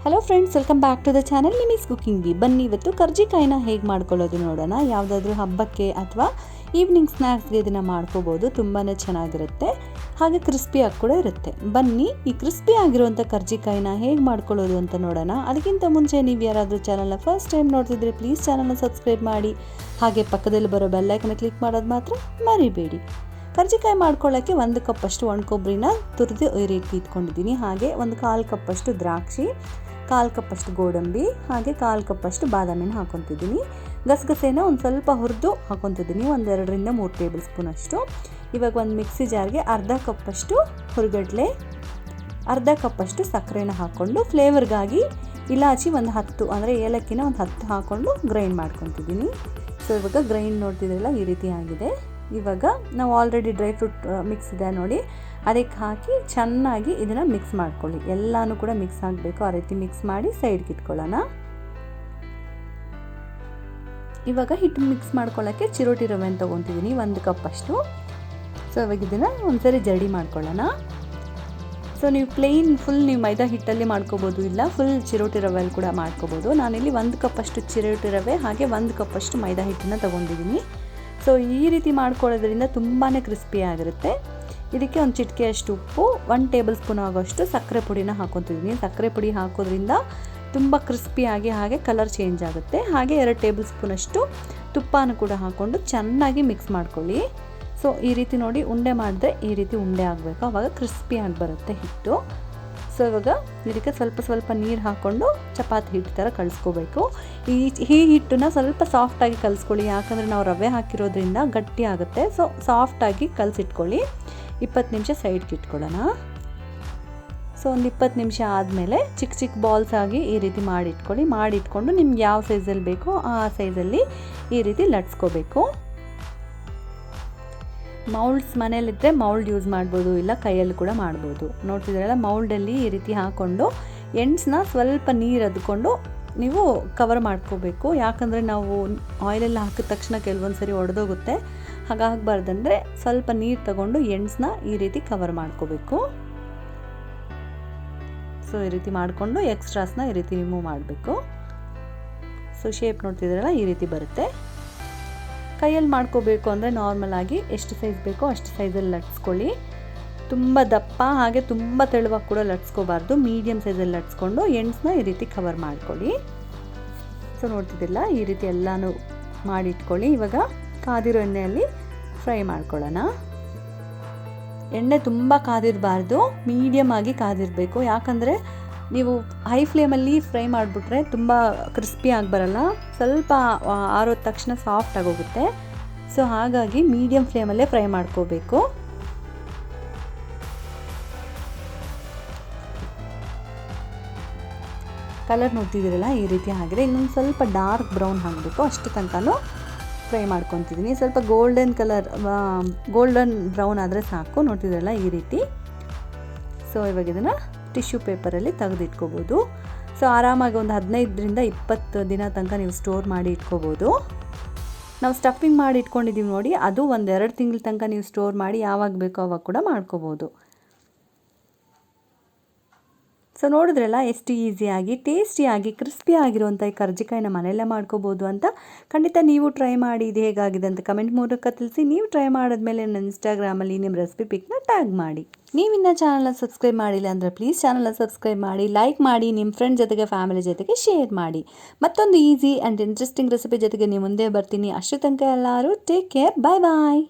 Hello friends, welcome back to the channel Nimi's cooking B. ಬನ್ನಿ ಇವತ್ತು ಕರ್ಜಿಕಾಯಿನ ಹೇಗೆ ಮಾಡ್ಕೊಳ್ಳೋದು ನೋಡೋಣ. ಯಾವುದಾದ್ರೂ ಹಬ್ಬಕ್ಕೆ ಅಥವಾ ಈವ್ನಿಂಗ್ ಸ್ನ್ಯಾಕ್ಸ್ಗೆ ಇದನ್ನು ಮಾಡ್ಕೋಬೋದು. ತುಂಬಾ ಚೆನ್ನಾಗಿರುತ್ತೆ, ಹಾಗೆ ಕ್ರಿಸ್ಪಿಯಾಗಿ ಕೂಡ ಇರುತ್ತೆ. ಬನ್ನಿ ಈ ಕ್ರಿಸ್ಪಿ ಆಗಿರುವಂಥ ಕರ್ಜಿಕಾಯಿನ ಹೇಗೆ ಮಾಡ್ಕೊಳ್ಳೋದು ಅಂತ ನೋಡೋಣ. ಅದಕ್ಕಿಂತ ಮುಂಚೆ ನೀವು ಯಾರಾದರೂ ಚಾನಲ್ನ ಫಸ್ಟ್ ಟೈಮ್ ನೋಡ್ತಿದ್ರೆ ಪ್ಲೀಸ್ ಚಾನಲ್ನ ಸಬ್ಸ್ಕ್ರೈಬ್ ಮಾಡಿ, ಹಾಗೆ ಪಕ್ಕದಲ್ಲಿ ಬರೋ ಬೆಲ್ಲೈಕನ್ನ ಕ್ಲಿಕ್ ಮಾಡೋದು ಮಾತ್ರ ಮರಿಬೇಡಿ. ಕರ್ಜಿಕಾಯಿ ಮಾಡ್ಕೊಳ್ಳೋಕ್ಕೆ 1 ಕಪ್ಪಷ್ಟು ಒಣ ಕೊಬ್ಬರಿನ ತುರಿದು ಈ ರೀತಿ ಇಟ್ಕೊಂಡಿದ್ದೀನಿ. ಹಾಗೆ ಒಂದು 1/4 ಕಪ್ಪಷ್ಟು ದ್ರಾಕ್ಷಿ, 1/4 ಕಪ್ಪಷ್ಟು ಗೋಡಂಬಿ, ಹಾಗೆ 1/4 ಕಪ್ಪಷ್ಟು ಬಾದಾಮಿನ ಹಾಕೊತಿದ್ದೀನಿ. ಗಸಗಸೆನ ಒಂದು ಸ್ವಲ್ಪ ಹುರಿದು ಹಾಕೊತಿದ್ದೀನಿ, 2ರಿಂದ 3 ಟೇಬಲ್ ಸ್ಪೂನ್ ಅಷ್ಟು. ಇವಾಗ ಒಂದು ಮಿಕ್ಸಿ ಜಾರ್ಗೆ 1/2 ಕಪ್ಪಷ್ಟು ಹುರಿಗಡಲೆ, 1/2 ಕಪ್ಪಷ್ಟು ಸಕ್ಕರೆನ ಹಾಕ್ಕೊಂಡು ಫ್ಲೇವರ್ಗಾಗಿ ಇಲಾಚಿ ಒಂದು 10 ಅಂದರೆ ಏಲಕ್ಕಿನ ಒಂದು 10 ಹಾಕ್ಕೊಂಡು ಗ್ರೈಂಡ್ ಮಾಡ್ಕೊತಿದ್ದೀನಿ. ಸೊ ಇವಾಗ ಗ್ರೈಂಡ್ ನೋಡ್ತಿದ್ರಲ್ಲ ಈ ರೀತಿ ಆಗಿದೆ. ಇವಾಗ ನಾವು ಆಲ್ರೆಡಿ ಡ್ರೈ ಫ್ರೂಟ್ ಮಿಕ್ಸ್ ಇದೆ ನೋಡಿ, ಅದಕ್ಕೆ ಹಾಕಿ ಚೆನ್ನಾಗಿ ಇದನ್ನು ಮಿಕ್ಸ್ ಮಾಡ್ಕೊಳ್ಳಿ. ಎಲ್ಲನೂ ಕೂಡ ಮಿಕ್ಸ್ ಆಗಬೇಕು, ಆ ರೀತಿ ಮಿಕ್ಸ್ ಮಾಡಿ ಸೈಡ್ಗೆ ಇಟ್ಕೊಳ್ಳೋಣ. ಇವಾಗ ಹಿಟ್ಟು ಮಿಕ್ಸ್ ಮಾಡ್ಕೊಳ್ಳೋಕ್ಕೆ ಚಿರೋಟಿ ರವೆ ಅಂತ ತೊಗೊತಿದ್ದೀನಿ, 1 ಕಪ್ಪಷ್ಟು. ಸೊ ಇವಾಗ ಇದನ್ನು ಒಂದ್ಸರಿ ಜಡಿ ಮಾಡ್ಕೊಳ್ಳೋಣ. ಸೊ ನೀವು ಪ್ಲೇನ್ ಫುಲ್ ನೀವು ಮೈದಾ ಹಿಟ್ಟಲ್ಲಿ ಮಾಡ್ಕೋಬೋದು, ಇಲ್ಲ ಫುಲ್ ಚಿರೋಟಿ ರವೆಯಲ್ಲಿ ಕೂಡ ಮಾಡ್ಕೋಬೋದು. ನಾನಿಲ್ಲಿ 1 ಕಪ್ಪಷ್ಟು ಚಿರೋಟಿ ರವೆ ಹಾಗೆ 1 ಕಪ್ಪಷ್ಟು ಮೈದಾ ಹಿಟ್ಟನ್ನು ತೊಗೊಂಡಿದ್ದೀನಿ. ಸೊ ಈ ರೀತಿ ಮಾಡ್ಕೊಳ್ಳೋದ್ರಿಂದ ತುಂಬಾ ಕ್ರಿಸ್ಪಿ ಆಗಿರುತ್ತೆ. ಇದಕ್ಕೆ ಒಂದು ಚಿಟಿಕೆಯಷ್ಟು ಉಪ್ಪು, 1 ಟೇಬಲ್ ಸ್ಪೂನ್ ಆಗೋಷ್ಟು ಸಕ್ಕರೆ ಪುಡಿನ ಹಾಕೊತಿದ್ದೀನಿ. ಸಕ್ಕರೆ ಪುಡಿ ಹಾಕೋದ್ರಿಂದ ತುಂಬ ಕ್ರಿಸ್ಪಿಯಾಗಿ ಹಾಗೆ ಕಲರ್ ಚೇಂಜ್ ಆಗುತ್ತೆ. ಹಾಗೆ 2 ಟೇಬಲ್ ಸ್ಪೂನಷ್ಟು ತುಪ್ಪನೂ ಕೂಡ ಹಾಕ್ಕೊಂಡು ಚೆನ್ನಾಗಿ ಮಿಕ್ಸ್ ಮಾಡ್ಕೊಳ್ಳಿ. ಸೊ ಈ ರೀತಿ ನೋಡಿ ಉಂಡೆ ಮಾಡಿದ್ರೆ ಈ ರೀತಿ ಉಂಡೆ ಆಗಬೇಕು, ಆವಾಗ ಕ್ರಿಸ್ಪಿಯಾಗಿ ಬರುತ್ತೆ ಹಿಟ್ಟು. ಸೊ ಇವಾಗ ಇದಕ್ಕೆ ಸ್ವಲ್ಪ ನೀರು ಹಾಕ್ಕೊಂಡು ಚಪಾತಿ ಹಿಟ್ಟು ಥರ ಕಲಿಸ್ಕೋಬೇಕು. ಈ ಹಿಟ್ಟನ್ನ ಸ್ವಲ್ಪ ಸಾಫ್ಟಾಗಿ ಕಲಿಸ್ಕೊಳ್ಳಿ, ಯಾಕಂದರೆ ನಾವು ರವೆ ಹಾಕಿರೋದ್ರಿಂದ ಗಟ್ಟಿ ಆಗುತ್ತೆ. ಸೊ ಸಾಫ್ಟಾಗಿ ಕಲಸಿಟ್ಕೊಳ್ಳಿ. 20 ನಿಮಿಷ ಸೈಡ್ಗೆ ಇಟ್ಕೊಳ್ಳೋಣ. ಸೊ ಒಂದು 20 ನಿಮಿಷ ಆದಮೇಲೆ ಚಿಕ್ಕ ಬಾಲ್ಸ್ ಆಗಿ ಈ ರೀತಿ ಮಾಡಿಟ್ಕೊಂಡು ನಿಮ್ಗೆ ಯಾವ ಸೈಜಲ್ಲಿ ಬೇಕೋ ಆ ಸೈಜಲ್ಲಿ ಈ ರೀತಿ ಲಟ್ಸ್ಕೋಬೇಕು. ಮೌಲ್ಡ್ಸ್ ಮನೇಲಿದ್ದರೆ ಮೌಲ್ಡ್ ಯೂಸ್ ಮಾಡ್ಬೋದು, ಇಲ್ಲ ಕೈಯಲ್ಲಿ ಕೂಡ ಮಾಡ್ಬೋದು. ನೋಡ್ತಿದ್ರಲ್ಲ ಮೌಲ್ಡಲ್ಲಿ ಈ ರೀತಿ ಹಾಕ್ಕೊಂಡು ಎಂಡ್ಸ್ನ ಸ್ವಲ್ಪ ನೀರು ಅದ್ಕೊಂಡು ನೀವು ಕವರ್ ಮಾಡ್ಕೋಬೇಕು. ಯಾಕಂದರೆ ನಾವು ಆಯಿಲೆಲ್ಲ ಹಾಕಿದ ತಕ್ಷಣ ಕೆಲವೊಂದು ಸರಿ ಒಡೆದೋಗುತ್ತೆ, ಹಾಗಾಗಬಾರ್ದಂದರೆ ಸ್ವಲ್ಪ ನೀರು ತಗೊಂಡು ಎಂಡ್ಸ್ನ ಈ ರೀತಿ ಕವರ್ ಮಾಡ್ಕೋಬೇಕು. ಸೊ ಈ ರೀತಿ ಮಾಡಿಕೊಂಡು ಎಕ್ಸ್ಟ್ರಾಸ್ನ ಈ ರೀತಿ ರಿಮೂವ್ ಮಾಡಬೇಕು. ಸೊ ಶೇಪ್ ನೋಡ್ತಿದ್ರಲ್ಲ ಈ ರೀತಿ ಬರುತ್ತೆ. ಕೈಯಲ್ಲಿ ಮಾಡ್ಕೋಬೇಕು ಅಂದರೆ ನಾರ್ಮಲ್ ಆಗಿ ಎಷ್ಟು ಸೈಜ್ ಬೇಕೋ ಅಷ್ಟು ಸೈಜಲ್ಲಿ ಲಟ್ಸ್ಕೊಳ್ಳಿ. ತುಂಬ ದಪ್ಪ ಹಾಗೆ ತುಂಬ ತೆಳುವಾಗಿ ಕೂಡ ಲಟ್ಸ್ಕೋಬಾರ್ದು, ಮೀಡಿಯಮ್ ಸೈಜಲ್ಲಿ ಲಟ್ಸ್ಕೊಂಡು ಎಂಡ್ಸ್ನ ಈ ರೀತಿ ಕವರ್ ಮಾಡ್ಕೊಳ್ಳಿ. ಸೊ ನೋಡ್ತಿದ್ದಿಲ್ಲ ಈ ರೀತಿ ಎಲ್ಲನೂ ಮಾಡಿಟ್ಕೊಳ್ಳಿ. ಇವಾಗ ಕಾದಿರೋ ಎಣ್ಣೆಯಲ್ಲಿ ಫ್ರೈ ಮಾಡ್ಕೊಳ್ಳೋಣ. ಎಣ್ಣೆ ತುಂಬ ಕಾದಿರಬಾರ್ದು, ಮೀಡಿಯಮ್ ಆಗಿ ಕಾದಿರಬೇಕು. ಯಾಕಂದರೆ ನೀವು ಹೈ ಫ್ಲೇಮಲ್ಲಿ ಫ್ರೈ ಮಾಡಿಬಿಟ್ರೆ ತುಂಬ ಕ್ರಿಸ್ಪಿ ಆಗಿ ಬರಲ್ಲ, ಸ್ವಲ್ಪ ಆರೋದ ತಕ್ಷಣ ಸಾಫ್ಟ್ ಆಗೋಗುತ್ತೆ. ಸೊ ಹಾಗಾಗಿ ಮೀಡಿಯಮ್ ಫ್ಲೇಮಲ್ಲೇ ಫ್ರೈ ಮಾಡ್ಕೋಬೇಕು. ಕಲರ್ ನೋಡ್ತಿದ್ದೀರಲ್ಲ ಈ ರೀತಿ ಆಗಿದೆ. ಇನ್ನೊಂದು ಸ್ವಲ್ಪ ಡಾರ್ಕ್ ಬ್ರೌನ್ ಆಗಬೇಕು, ಅಷ್ಟು ತನಕನೂ ಫ್ರೈ ಮಾಡ್ಕೊತಿದ್ದೀನಿ. ಸ್ವಲ್ಪ ಗೋಲ್ಡನ್ ಬ್ರೌನ್ ಆದರೆ ಸಾಕು. ನೋಡ್ತಿದ್ದೀರಲ್ಲ ಈ ರೀತಿ. ಸೊ ಇವಾಗ ಇದನ್ನು ಟಿಶ್ಯೂ ಪೇಪರಲ್ಲಿ ತೆಗೆದಿಟ್ಕೋಬೋದು. ಸೊ ಆರಾಮಾಗಿ ಒಂದು 15ರಿಂದ 20 ದಿನ ತನಕ ನೀವು ಸ್ಟೋರ್ ಮಾಡಿ ಇಟ್ಕೋಬೋದು. ನಾವು ಸ್ಟಫಿಂಗ್ ಮಾಡಿ ಇಟ್ಕೊಂಡಿದ್ದೀವಿ ನೋಡಿ, ಅದು 1-2 ತಿಂಗಳ ತನಕ ನೀವು ಸ್ಟೋರ್ ಮಾಡಿ ಯಾವಾಗ ಬೇಕೋ ಅವಾಗ ಕೂಡ ಮಾಡ್ಕೋಬೋದು. ಸೊ ನೋಡಿದ್ರಲ್ಲ ಎಷ್ಟು ಈಸಿಯಾಗಿ ಟೇಸ್ಟಿಯಾಗಿ ಕ್ರಿಸ್ಪಿ ಆಗಿರುವಂಥ ಈ ಕರ್ಜಿಕಾಯಿನ ಮನೆಯಲ್ಲೇ ಮಾಡ್ಕೋಬೋದು ಅಂತ. ಖಂಡಿತ ನೀವು ಟ್ರೈ ಮಾಡಿ ಇದು ಹೇಗಾಗಿದೆ ಅಂತ ಕಮೆಂಟ್ ಮೂಲಕ ತಿಳಿಸಿ. ನೀವು ಟ್ರೈ ಮಾಡಿದ್ಮೇಲೆ ನನ್ನ ಇನ್ಸ್ಟಾಗ್ರಾಮಲ್ಲಿ ನಿಮ್ಮ ರೆಸಿಪಿ ಪಿಕ್ನ ಟ್ಯಾಗ್ ಮಾಡಿ. ನೀವಿನ್ನ ಚಾನಲ್ನ ಸಬ್ಸ್ಕ್ರೈಬ್ ಮಾಡಿಲ್ಲ ಅಂದರೆ ಪ್ಲೀಸ್ ಚಾನಲ್ನ ಸಬ್ಸ್ಕ್ರೈಬ್ ಮಾಡಿ, ಲೈಕ್ ಮಾಡಿ, ನಿಮ್ಮ ಫ್ರೆಂಡ್ ಜೊತೆಗೆ ಫ್ಯಾಮಿಲಿ ಜೊತೆಗೆ ಶೇರ್ ಮಾಡಿ. ಮತ್ತೊಂದು ಈಸಿ ಆ್ಯಂಡ್ ಇಂಟ್ರೆಸ್ಟಿಂಗ್ ರೆಸಿಪಿ ಜೊತೆಗೆ ನೀವು ಮುಂದೆ ಬರ್ತೀನಿ. ಅಷ್ಟು ತನಕ ಎಲ್ಲರೂ ಟೇಕ್ ಕೇರ್, ಬಾಯ್ ಬಾಯ್.